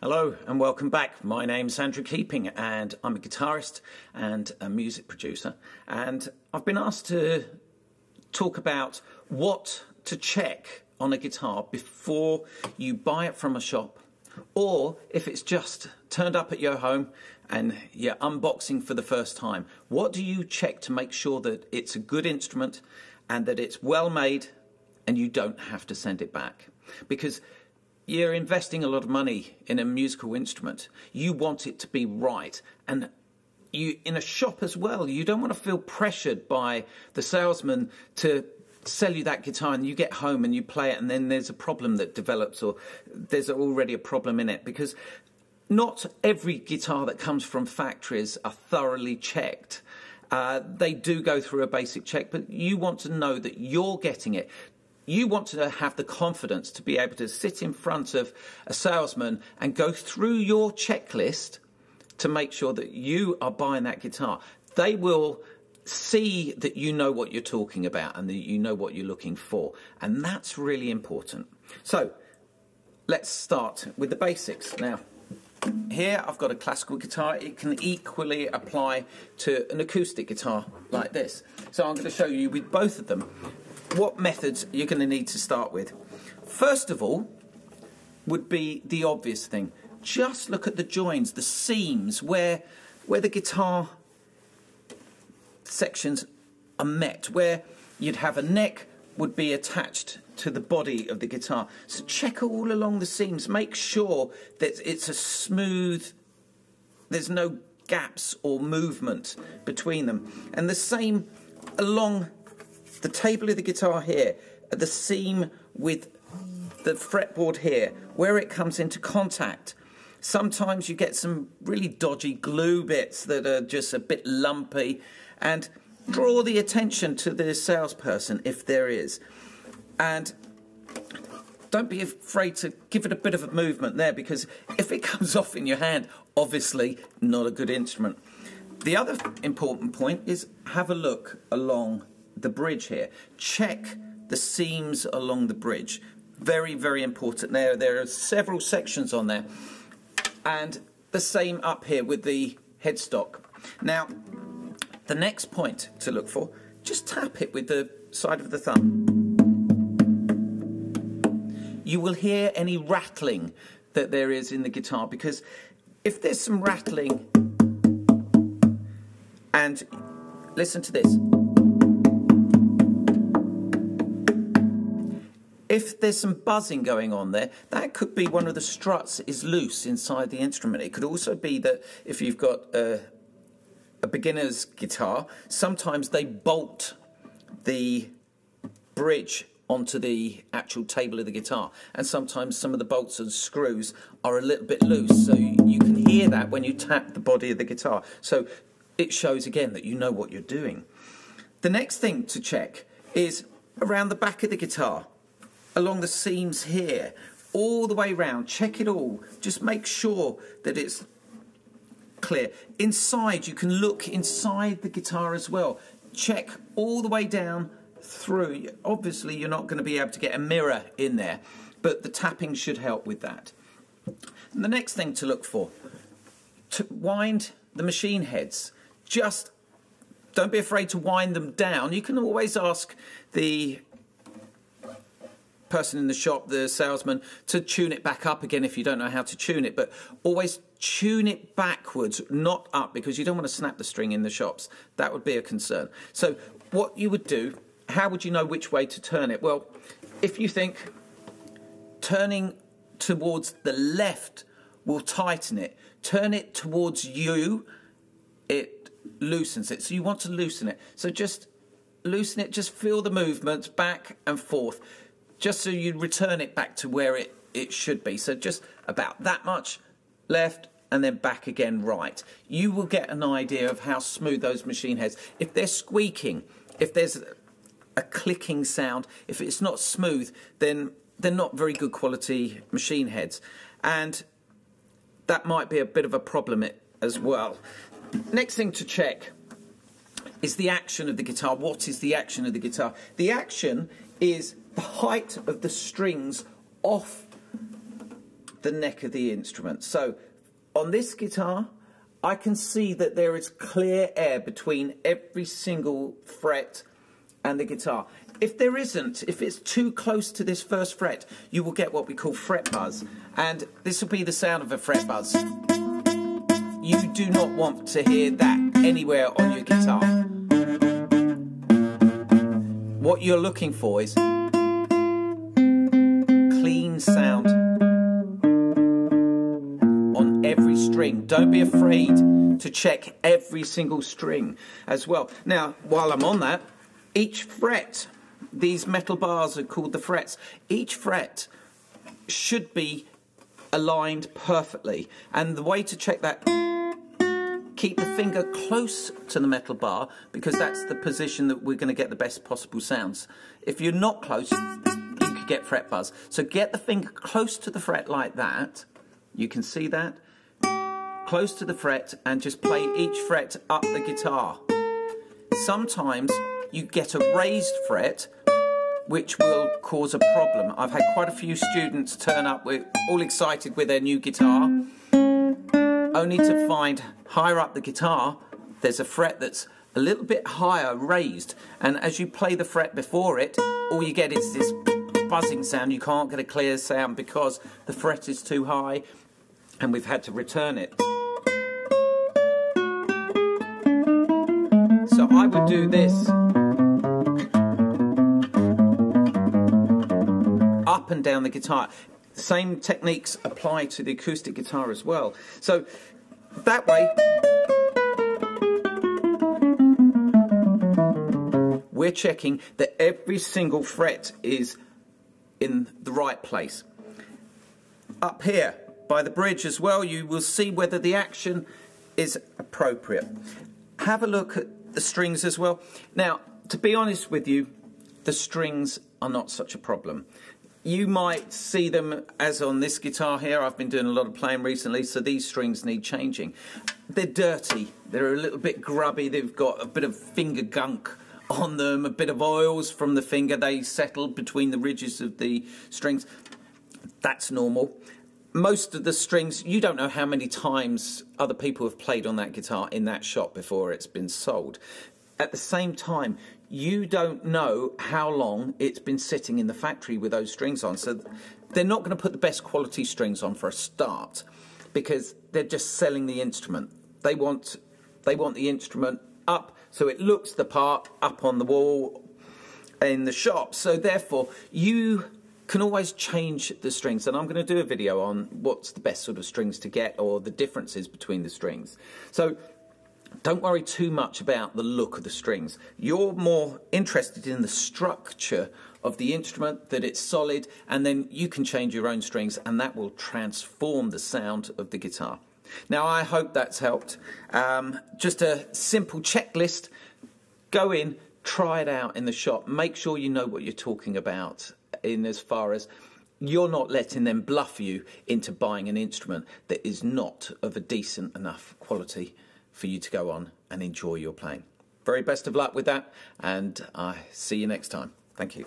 Hello and welcome back. My name's Andrew Keeping and I'm a guitarist and a music producer, and I've been asked to talk about what to check on a guitar before you buy it from a shop, or if it's just turned up at your home and you're unboxing for the first time. What do you check to make sure that it's a good instrument and that it's well made and you don't have to send it back? Because you're investing a lot of money in a musical instrument. You want it to be right. And you, in a shop as well, you don't want to feel pressured by the salesman to sell you that guitar and you get home and you play it and then there's a problem that develops, or there's already a problem in it. Because not every guitar that comes from factories are thoroughly checked. They do go through a basic check, but you want to know that you're getting it. You want to have the confidence to be able to sit in front of a salesman and go through your checklist to make sure that you are buying that guitar. They will see that you know what you're talking about and that you know what you're looking for. And that's really important. So let's start with the basics. Now, here I've got a classical guitar. It can equally apply to an acoustic guitar like this. So I'm going to show you with both of them what methods you're going to need to start with. First of all would be the obvious thing. Just look at the joins, the seams, where the guitar sections are met, where you'd have a neck would be attached to the body of the guitar. So check all along the seams. Make sure that it's a smooth, there's no gaps or movement between them. And the same along the table of the guitar here, at the seam with the fretboard here, where it comes into contact. Sometimes you get some really dodgy glue bits that are just a bit lumpy, and draw the attention to the salesperson if there is. And don't be afraid to give it a bit of a movement there, because if it comes off in your hand, obviously not a good instrument. The other important point is have a look along the bridge here. Check the seams along the bridge. Very, very important. There are several sections on there. And the same up here with the headstock. Now, the next point to look for, just tap it with the side of the thumb. You will hear any rattling that there is in the guitar, because if there's some rattling, and listen to this. If there's some buzzing going on there, that could be one of the struts is loose inside the instrument. It could also be that if you've got a beginner's guitar, sometimes they bolt the bridge onto the actual table of the guitar, and sometimes some of the bolts and screws are a little bit loose, so you can hear that when you tap the body of the guitar. So it shows again that you know what you're doing. The next thing to check is around the back of the guitar, along the seams here, all the way round. Check it all. Just make sure that it's clear. Inside, you can look inside the guitar as well. Check all the way down through. Obviously, you're not going to be able to get a mirror in there, but the tapping should help with that. And the next thing to look for, to wind the machine heads. Just don't be afraid to wind them down. You can always ask the person in the shop, the salesman, to tune it back up again if you don't know how to tune it, but always tune it backwards, not up, because you don't want to snap the string in the shops. That would be a concern. So what you would do, how would you know which way to turn it? Well, if you think turning towards the left will tighten it, turn it towards you, it loosens it. So you want to loosen it. So just loosen it, just feel the movement back and forth, just so you return it back to where it should be. So just about that much left and then back again right. You will get an idea of how smooth those machine heads. If they're squeaking, if there's a clicking sound, if it's not smooth, then they're not very good quality machine heads. And that might be a bit of a problem as well. Next thing to check is the action of the guitar. What is the action of the guitar? The action is the height of the strings off the neck of the instrument. So on this guitar, I can see that there is clear air between every single fret and the guitar. If there isn't, if it's too close to this first fret, you will get what we call fret buzz. And this will be the sound of a fret buzz. You do not want to hear that anywhere on your guitar. What you're looking for is clean sound on every string. Don't be afraid to check every single string as well. Now, while I'm on that, each fret, these metal bars are called the frets. Each fret should be aligned perfectly. And the way to check that, keep the finger close to the metal bar, because that's the position that we're going to get the best possible sounds. If you're not close, you could get fret buzz. So get the finger close to the fret like that. You can see that. Close to the fret, and just play each fret up the guitar. Sometimes you get a raised fret, which will cause a problem. I've had quite a few students turn up with all excited with their new guitar, only to find higher up the guitar there's a fret that's a little bit higher raised, and as you play the fret before it, all you get is this buzzing sound. You can't get a clear sound because the fret is too high, and we've had to return it. So I would do this. Up and down the guitar. Same techniques apply to the acoustic guitar as well. So that way, we're checking that every single fret is in the right place. Up here, by the bridge as well, you will see whether the action is appropriate. Have a look at the strings as well. Now, to be honest with you, the strings are not such a problem. You might see them as on this guitar here. I've been doing a lot of playing recently, so these strings need changing. They're dirty, they're a little bit grubby, they've got a bit of finger gunk on them, a bit of oils from the finger, they settle between the ridges of the strings. That's normal. Most of the strings, you don't know how many times other people have played on that guitar in that shop before it's been sold. At the same time, you don't know how long it's been sitting in the factory with those strings on. So they're not going to put the best quality strings on for a start, because they're just selling the instrument. They want the instrument up so it looks the part up on the wall in the shop. So therefore, you can always change the strings, and I'm going to do a video on what's the best sort of strings to get, or the differences between the strings. So don't worry too much about the look of the strings. You're more interested in the structure of the instrument, that it's solid, and then you can change your own strings, and that will transform the sound of the guitar. Now, I hope that's helped. Just a simple checklist. Go in, try it out in the shop. Make sure you know what you're talking about, in as far as you're not letting them bluff you into buying an instrument that is not of a decent enough quality for you to go on and enjoy your playing. Very best of luck with that, and I see you next time. Thank you.